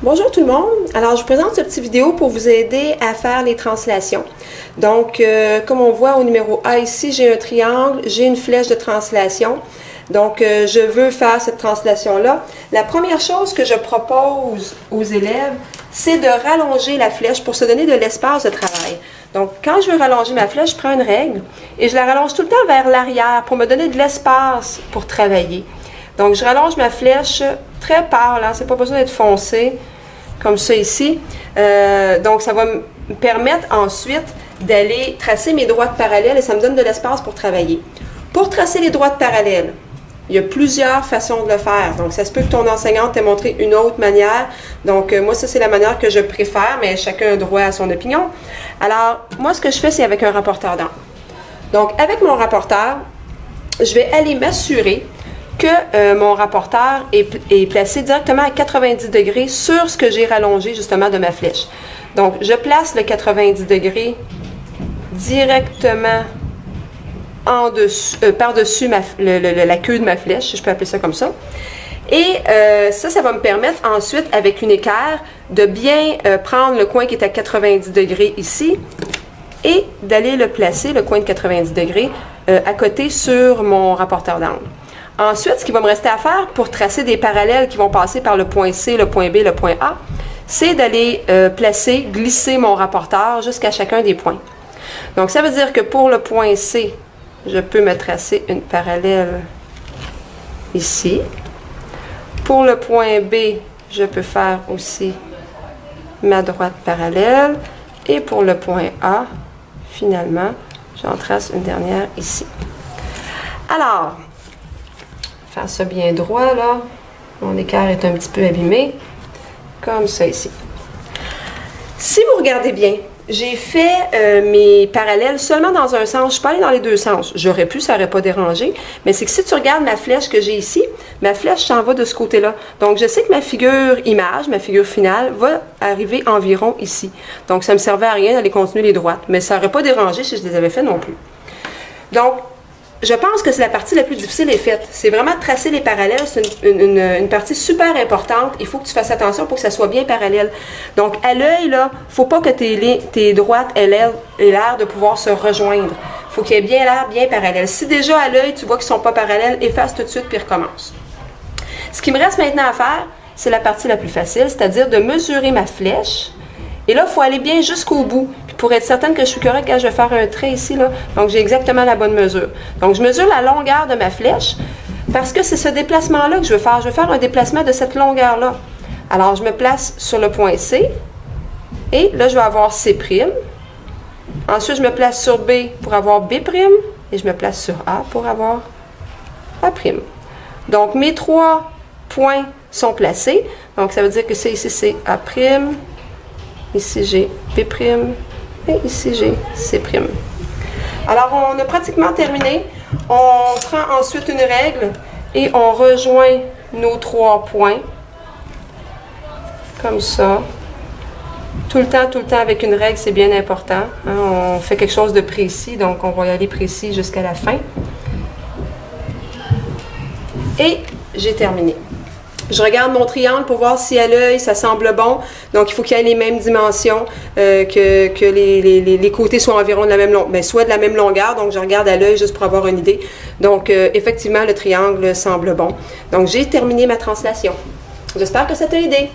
Bonjour tout le monde, alors je vous présente cette petite vidéo pour vous aider à faire les translations. Donc comme on voit au numéro A ici, j'ai un triangle, j'ai une flèche de translation. Donc je veux faire cette translation-là. La première chose que je propose aux élèves, c'est de rallonger la flèche pour se donner de l'espace de travail. Donc quand je veux rallonger ma flèche, je prends une règle et je la rallonge tout le temps vers l'arrière pour me donner de l'espace pour travailler. Donc je rallonge ma flèche très pâle, hein, c'est pas besoin d'être foncé, comme ça ici. Donc ça va me permettre ensuite d'aller tracer mes droites parallèles et ça me donne de l'espace pour travailler. Pour tracer les droites parallèles, il y a plusieurs façons de le faire. Donc ça se peut que ton enseignante t'ait montré une autre manière. Donc moi ça c'est la manière que je préfère, mais chacun a droit à son opinion. Alors moi ce que je fais c'est avec un rapporteur d'angle. Donc avec mon rapporteur, je vais aller m'assurer que mon rapporteur est placé directement à 90 degrés sur ce que j'ai rallongé justement de ma flèche. Donc, je place le 90 degrés directement en dessous, par-dessus la queue de ma flèche, si je peux appeler ça comme ça. Et ça va me permettre ensuite, avec une équerre, de bien prendre le coin qui est à 90 degrés ici et d'aller le placer, le coin de 90 degrés, à côté sur mon rapporteur d'angle. Ensuite, ce qui va me rester à faire pour tracer des parallèles qui vont passer par le point C, le point B, le point A, c'est d'aller glisser mon rapporteur jusqu'à chacun des points. Donc, ça veut dire que pour le point C, je peux me tracer une parallèle ici. Pour le point B, je peux faire aussi ma droite parallèle. Et pour le point A, finalement, j'en trace une dernière ici. Alors, faire ça bien droit, là. Mon équerre est un petit peu abîmé. Comme ça ici. Si vous regardez bien, j'ai fait mes parallèles seulement dans un sens. Je suis pas allée dans les deux sens. J'aurais pu, ça n'aurait pas dérangé. Mais c'est que si tu regardes ma flèche que j'ai ici, ma flèche s'en va de ce côté-là. Donc, je sais que ma figure image, ma figure finale, va arriver environ ici. Donc, ça ne me servait à rien d'aller continuer les droites. Mais ça n'aurait pas dérangé si je les avais fait non plus. Donc, je pense que c'est la partie la plus difficile est faite. C'est vraiment de tracer les parallèles. C'est une partie super importante. Il faut que tu fasses attention pour que ça soit bien parallèle. Donc, à l'œil, là, il ne faut pas que tes droites aient l'air de pouvoir se rejoindre. Il faut qu'il y ait bien l'air bien parallèle. Si déjà à l'œil, tu vois qu'ils ne sont pas parallèles, efface tout de suite puis recommence. Ce qui me reste maintenant à faire, c'est la partie la plus facile, c'est-à-dire de mesurer ma flèche. Et là, il faut aller bien jusqu'au bout. Puis pour être certaine que je suis correcte, je vais faire un trait ici, là. Donc, j'ai exactement la bonne mesure. Donc, je mesure la longueur de ma flèche parce que c'est ce déplacement-là que je veux faire. Je veux faire un déplacement de cette longueur-là. Alors, je me place sur le point C. Et là, je vais avoir C'. Ensuite, je me place sur B pour avoir B'. Et je me place sur A pour avoir A'. Donc, mes trois points sont placés. Donc, ça veut dire que ça ici, c'est A'. Ici, j'ai B' et ici, j'ai C'. Alors, on a pratiquement terminé. On prend ensuite une règle et on rejoint nos trois points. Comme ça. Tout le temps avec une règle, c'est bien important. Hein? On fait quelque chose de précis, donc on va y aller précis jusqu'à la fin. Et j'ai terminé. Je regarde mon triangle pour voir si à l'œil, ça semble bon. Donc, il faut qu'il y ait les mêmes dimensions, que les côtés soient environ de la même longueur, soit de la même longueur. Donc, je regarde à l'œil juste pour avoir une idée. Donc, effectivement, le triangle semble bon. Donc, j'ai terminé ma translation. J'espère que ça t'a aidé.